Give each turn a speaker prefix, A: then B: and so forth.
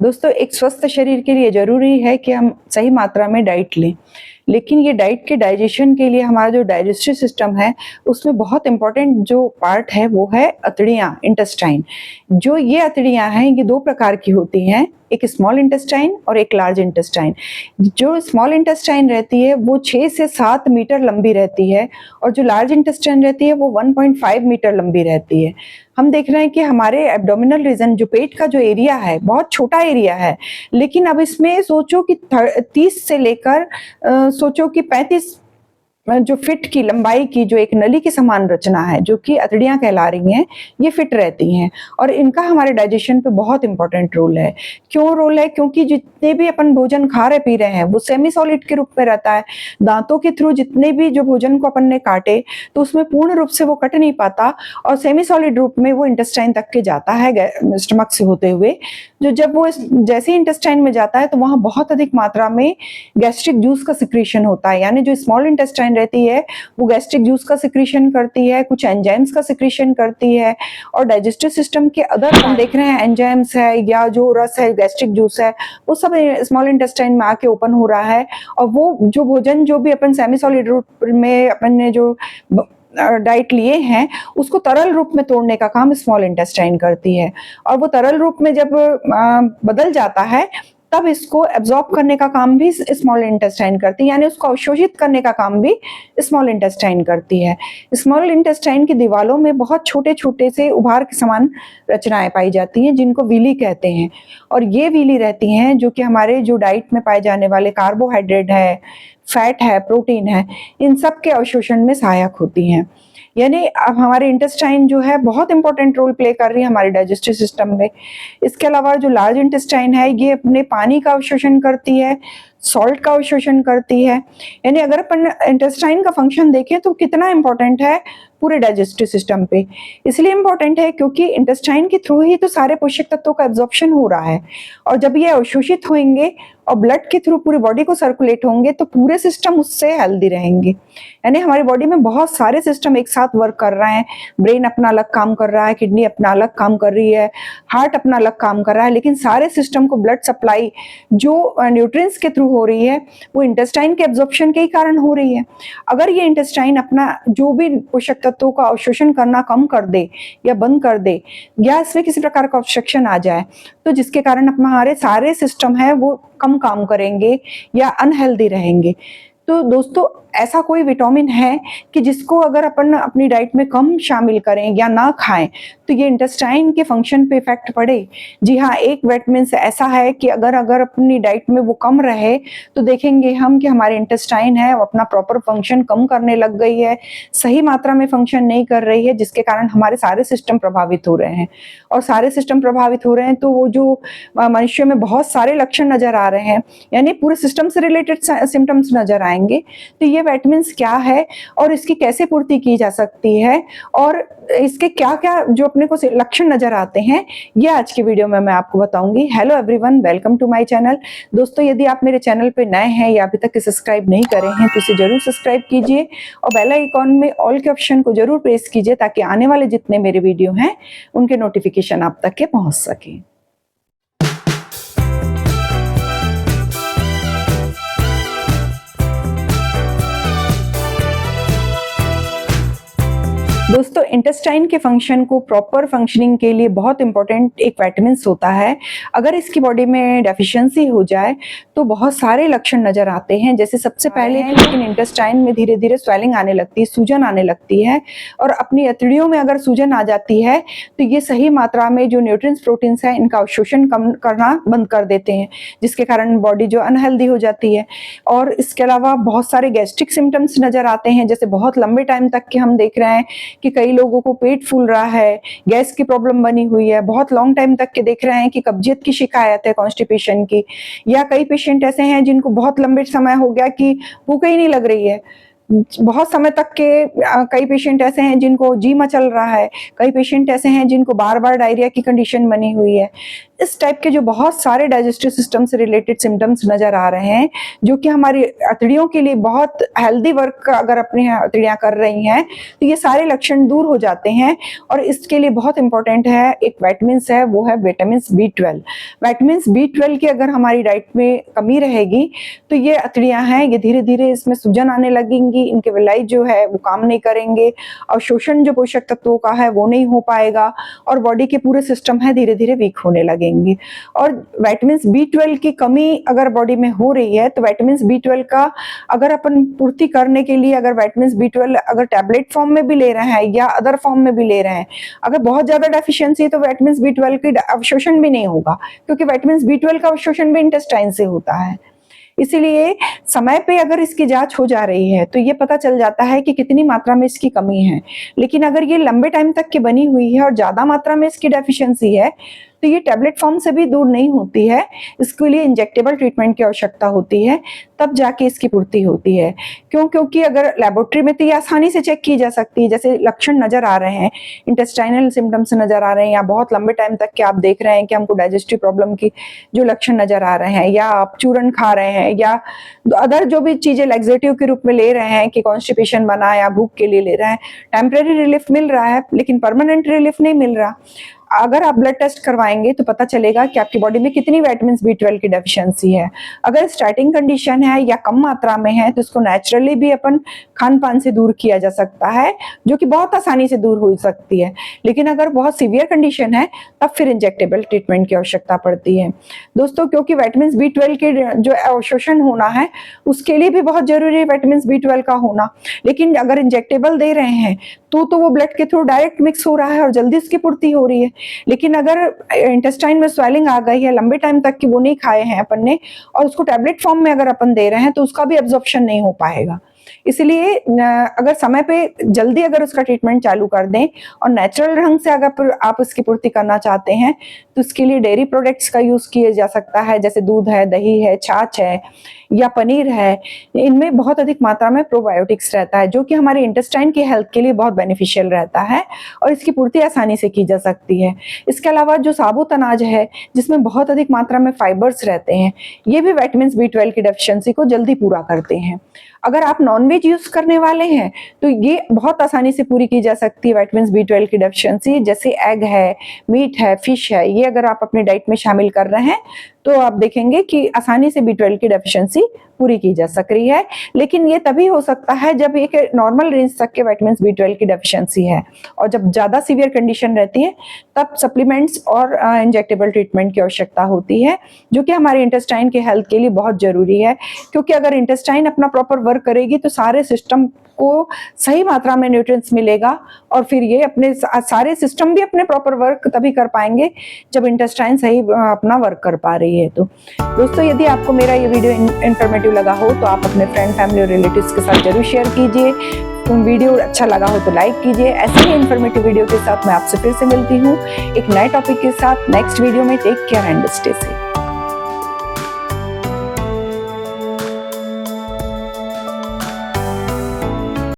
A: दोस्तों, एक स्वस्थ शरीर के लिए ज़रूरी है कि हम सही मात्रा में डाइट लें। लेकिन ये डाइट के डाइजेशन के लिए हमारा जो डाइजेस्टिव सिस्टम है, उसमें बहुत इम्पोर्टेंट जो पार्ट है वो है अतड़ियाँ, इंटेस्टाइन। जो ये अतड़ियाँ हैं, ये 2 प्रकार की होती हैं, एक स्मॉल इंटेस्टाइन और एक लार्ज इंटेस्टाइन। जो स्मॉल इंटेस्टाइन रहती है वो 6 से 7 मीटर लंबी रहती है और जो लार्ज इंटेस्टाइन रहती है वो 1.5 मीटर लंबी रहती है। हम देख रहे हैं कि हमारे एब्डोमिनल रीजन, जो पेट का जो एरिया है, बहुत छोटा एरिया है, लेकिन अब इसमें सोचो कि 30 से लेकर सोचो कि 35 जो फिट की लंबाई की जो एक नली के समान रचना है, जो कि अतड़ियाँ कहला रही हैं, ये फिट रहती हैं और इनका हमारे डाइजेशन पे बहुत इंपॉर्टेंट रोल है। क्यों रोल है? क्योंकि जितने भी अपन भोजन खा रहे पी रहे हैं वो सेमी सॉलिड के रूप में रहता है। दांतों के थ्रू जितने भी जो भोजन को अपन ने काटे तो उसमें पूर्ण रूप से वो कट नहीं पाता और सेमी सॉलिड रूप में वो इंटेस्टाइन तक के जाता है स्टमक से होते हुए। जो जब वो जैसे ही इंटेस्टाइन में जाता है तो वहाँ बहुत अधिक मात्रा में गैस्ट्रिक जूस का सिक्रीशन होता है, यानी जो स्मॉल इंटेस्टाइन रहती है वो गैस्ट्रिक जूस का सिक्रीशन करती है, कुछ एंजाइम्स का सिक्रीशन करती है और डाइजेस्टिव सिस्टम के अदर हम देख रहे हैं एंजाइम्स है या जो रस है, गैस्ट्रिक जूस है, वो सब स्मॉल इंटेस्टाइन में आके ओपन हो रहा है और वो जो भोजन जो भी अपन सेमी सॉलिड रूप में अपन ने जो डाइट लिए हैं उसको तरल रूप में तोड़ने का काम स्मॉल इंटेस्टाइन करती है और वो तरल रूप में जब बदल जाता है तब इसको एब्जॉर्ब करने का काम भी स्मॉल इंटेस्टाइन करती है, यानी उसको अवशोषित करने का काम भी स्मॉल इंटेस्टाइन करती है। स्मॉल इंटेस्टाइन की दीवारों में बहुत छोटे छोटे से उभार के समान रचनाएं पाई जाती हैं जिनको विली कहते हैं और ये विली रहती हैं जो कि हमारे जो डाइट में पाए जाने वाले कार्बोहाइड्रेट है, फैट है, प्रोटीन है, इन सब के अवशोषण में सहायक होती हैं। यानी अब हमारे इंटेस्टाइन जो है बहुत इंपॉर्टेंट रोल प्ले कर रही है हमारे डाइजेस्टिव सिस्टम में। इसके अलावा जो लार्ज इंटेस्टाइन है ये अपने पानी का अवशोषण करती है, सॉल्ट का अवशोषण करती है। यानी अगर अपन इंटेस्टाइन का फंक्शन देखें तो कितना इंपॉर्टेंट है पूरे डाइजेस्टिव सिस्टम पे। इसलिए इंपॉर्टेंट है क्योंकि इंटेस्टाइन के थ्रू ही तो सारे पोषक तत्वों का एब्जॉर्प्शन हो रहा है और जब ये अवशोषित होंगे और ब्लड के थ्रू पूरी बॉडी को सर्कुलेट होंगे तो पूरे सिस्टम उससे हेल्दी रहेंगे। यानी हमारी बॉडी में बहुत सारे सिस्टम एक साथ वर्क कर रहे हैं। ब्रेन अपना अलग काम कर रहा है, किडनी अपना अलग काम कर रही है, हार्ट अपना अलग काम कर रहा है, लेकिन सारे सिस्टम को ब्लड सप्लाई जो न्यूट्रिएंट्स के थ्रू हो रही है वो इंटेस्टाइन के एब्जॉर्प्शन के ही कारण हो रही है। अगर ये इंटेस्टाइन अपना जो भी पोषक तत्वों का अवशोषण करना कम कर दे या बंद कर दे या इसमें किसी प्रकार का ऑब्स्ट्रक्शन आ जाए तो जिसके कारण हमारे सारे सिस्टम है वो कम काम करेंगे या अनहेल्दी रहेंगे। तो दोस्तों, ऐसा कोई विटामिन है कि जिसको अगर अपन अपनी डाइट में कम शामिल करें या ना खाएं तो ये इंटेस्टाइन के फंक्शन पे इफेक्ट पड़े? जी हाँ, एक विटामिन ऐसा है कि अगर अपनी डाइट में वो कम रहे तो देखेंगे हम कि हमारे इंटेस्टाइन है वो अपना प्रॉपर फंक्शन कम करने लग गई है, सही मात्रा में फंक्शन नहीं कर रही है, जिसके कारण हमारे सारे सिस्टम प्रभावित हो रहे हैं और सारे सिस्टम प्रभावित हो रहे हैं तो वो जो मनुष्य में बहुत सारे लक्षण नजर आ रहे हैं, यानी पूरे सिस्टम से रिलेटेड सिम्टम्स नजर आएंगे। तो ये विटामिन क्या है और इसकी कैसे पूर्ति की जा सकती है और इसके क्या क्या जो अपने को लक्षण नजर आते हैं, ये आज की वीडियो में मैं आपको बताऊंगी। Hello everyone, welcome to my channel. दोस्तों, यदि आप मेरे चैनल पे नए हैं या अभी तक सब्सक्राइब नहीं करे हैं तो इसे जरूर सब्सक्राइब कीजिए और बेल आइकॉन में ऑल के ऑप्शन को जरूर प्रेस कीजिए ताकि आने वाले जितने मेरे वीडियो हैं उनके नोटिफिकेशन आप तक के पहुंच सके। दोस्तों, इंटेस्टाइन के फंक्शन को प्रॉपर फंक्शनिंग के लिए बहुत इंपॉर्टेंट एक विटामिन होता है। अगर इसकी बॉडी में डेफिशिएंसी हो जाए तो बहुत सारे लक्षण नजर आते हैं। जैसे सबसे पहले लेकिन इंटेस्टाइन में धीरे धीरे स्वेलिंग आने लगती है, सूजन आने लगती है और अपनी अतड़ियों में अगर सूजन आ जाती है तो ये सही मात्रा में जो न्यूट्रिएंट्स प्रोटीन्स है इनका अवशोषण कम करना बंद कर देते हैं, जिसके कारण बॉडी जो अनहेल्दी हो जाती है। और इसके अलावा बहुत सारे गैस्ट्रिक सिम्टम्स नजर आते हैं, जैसे बहुत लंबे टाइम तक के हम देख रहे हैं कि कई लोगों को पेट फूल रहा है, गैस की प्रॉब्लम बनी हुई है, बहुत लॉन्ग टाइम तक के देख रहे हैं कि कब्जियत की शिकायत है, कॉन्स्टिपेशन की, या कई पेशेंट ऐसे हैं जिनको बहुत लंबे समय हो गया कि भूख ही नहीं लग रही है, बहुत समय तक के कई पेशेंट ऐसे हैं जिनको जी मचल रहा है, कई पेशेंट ऐसे हैं जिनको बार-बार डायरिया की कंडीशन बनी हुई है। इस टाइप के जो बहुत सारे डाइजेस्टिव सिस्टम से रिलेटेड सिम्पटम्स नज़र आ रहे हैं, जो कि हमारी अतड़ियों के लिए बहुत हेल्दी वर्क अगर अपनी अतड़ियाँ कर रही हैं, तो ये सारे लक्षण दूर हो जाते हैं। और इसके लिए बहुत इंपॉर्टेंट है, एक विटामिन्स है, वो है विटामिन B12। विटामिन B12 की अगर हमारी डाइट में कमी रहेगी, तो ये अतड़ियाँ हैं, ये धीरे-धीरे इसमें सूजन आने लगेंगी, इनके विलायक जो है वो काम नहीं करेंगे, और शोषण जो पोषक तत्वों का है वो नहीं हो पाएगा, और बॉडी के पूरे सिस्टम है धीरे-धीरे वीक होने लगेंगे। और विटामिन B12 की कमी अगर बॉडी में हो रही है, तो विटामिन B12 का अगर अपन पूर्ति करने के लिए अगर विटामिन B12 अगर टैबलेट फॉर्म में भी ले रहे हैं या अदर फॉर्म में भी ले रहे हैं, अगर बहुत ज्यादा डेफिशिएंसी है तो विटामिन B12 की अवशोषण भी नहीं होगा, क्योंकि विटामिन B12 का अवशोषण भी इंटेस्टाइन से होता है। इसीलिए समय पे अगर इसकी जांच हो जा रही है तो ये पता चल जाता है कि कितनी मात्रा में इसकी कमी है। लेकिन अगर ये लंबे टाइम तक की बनी हुई है और ज्यादा मात्रा में इसकी डेफिशिएंसी है, तो ये टैबलेट फॉर्म से भी दूर नहीं होती है, इसके लिए इंजेक्टेबल ट्रीटमेंट की आवश्यकता होती है, तब जाके इसकी पूर्ति होती है। क्योंकि अगर लेबोरेटरी में तो ये आसानी से चेक की जा सकती है, जैसे लक्षण नजर आ रहे हैं, इंटेस्टाइनल सिम्टम्स नजर आ रहे हैं, या बहुत लंबे टाइम तक के आप देख रहे हैं कि हमको डाइजेस्टिव प्रॉब्लम की जो लक्षण नजर आ रहे हैं, या आप चूरन खा रहे हैं या अदर जो भी चीजें लैक्सेटिव के रूप में ले रहे हैं कि कॉन्स्टिपेशन बना या भूख के लिए ले रहे हैं, टेम्परेरी रिलीफ मिल रहा है लेकिन परमानेंट रिलीफ नहीं मिल रहा। अगर आप ब्लड टेस्ट करवाएंगे तो पता चलेगा कि आपकी बॉडी में कितनी विटामिन B12 की डेफिशिएंसी है। अगर स्टार्टिंग कंडीशन है या कम मात्रा में है तो इसको नेचुरली भी अपन खान पान से दूर किया जा सकता है, जो कि बहुत आसानी से दूर हो सकती है। लेकिन अगर बहुत सीवियर कंडीशन है तब फिर इंजेक्टेबल ट्रीटमेंट की आवश्यकता पड़ती है। दोस्तों, क्योंकि विटामिन B12 के जो अवशोषण होना है उसके लिए भी बहुत जरूरी है विटामिन B12 का होना। लेकिन अगर इंजेक्टेबल दे रहे हैं तो वो ब्लड के थ्रू डायरेक्ट मिक्स हो रहा है और जल्दी इसकी पूर्ति हो रही है। लेकिन अगर इंटेस्टाइन में स्वेलिंग आ गई है, लंबे टाइम तक की वो नहीं खाए हैं अपन ने, और उसको टैबलेट फॉर्म में अगर अपन दे रहे हैं तो उसका भी एब्जॉर्प्शन नहीं हो पाएगा। इसलिए अगर समय पे जल्दी अगर उसका ट्रीटमेंट चालू कर दें और नेचुरल ढंग से अगर आप इसकी पूर्ति करना चाहते हैं तो इसके लिए डेयरी प्रोडक्ट्स का यूज किया जा सकता है, जैसे दूध है, दही है, छाछ है या पनीर है। इनमें बहुत अधिक मात्रा में प्रोबायोटिक्स रहता है, जो कि हमारे इंटेस्टाइन की हेल्थ के लिए बहुत बेनिफिशियल रहता है और इसकी पूर्ति आसानी से की जा सकती है। इसके अलावा जो साबुत अनाज है जिसमें बहुत अधिक मात्रा में फाइबर्स रहते हैं, ये भी विटामिन B12 की डेफिशिएंसी को जल्दी पूरा करते हैं। अगर आप नॉनवेज यूज करने वाले हैं तो ये बहुत आसानी से पूरी की जा सकती है विटामिन B12 की डेफिशिएंसी, जैसे एग है, मीट है, फिश है, ये अगर आप अपनी डाइट में शामिल कर रहे हैं तो आप देखेंगे कि आसानी से B12 की डेफिशिएंसी पूरी की जा सक रही है। लेकिन ये तभी हो सकता है जब एक नॉर्मल रेंज तक के विटामिन B12 की डेफिशिएंसी है, और जब ज्यादा सीवियर कंडीशन रहती है तब सप्लीमेंट्स और इंजेक्टेबल ट्रीटमेंट की आवश्यकता होती है, जो कि हमारे इंटेस्टाइन के हेल्थ के लिए बहुत जरूरी है। क्योंकि अगर इंटेस्टाइन अपना प्रॉपर वर्क करेगी तो सारे सिस्टम को सही मात्रा में न्यूट्रिएंट्स मिलेगा, और फिर ये अपने सारे सिस्टम भी अपने प्रॉपर वर्क तभी कर पाएंगे जब इंटेस्टाइन सही अपना वर्क कर पा रही है। तो दोस्तों, यदि आपको मेरा ये वीडियो इन्फॉर्मेटिव लगा हो तो आप अपने फ्रेंड, फैमिली और रिलेटिव्स के साथ जरूर शेयर कीजिए। वीडियो अच्छा लगा हो तो लाइक कीजिए। ऐसे ही इन्फॉर्मेटिव वीडियो के साथ मैं आपसे फिर से मिलती हूँ एक नए टॉपिक के साथ नेक्स्ट वीडियो में। Take care and stay safe.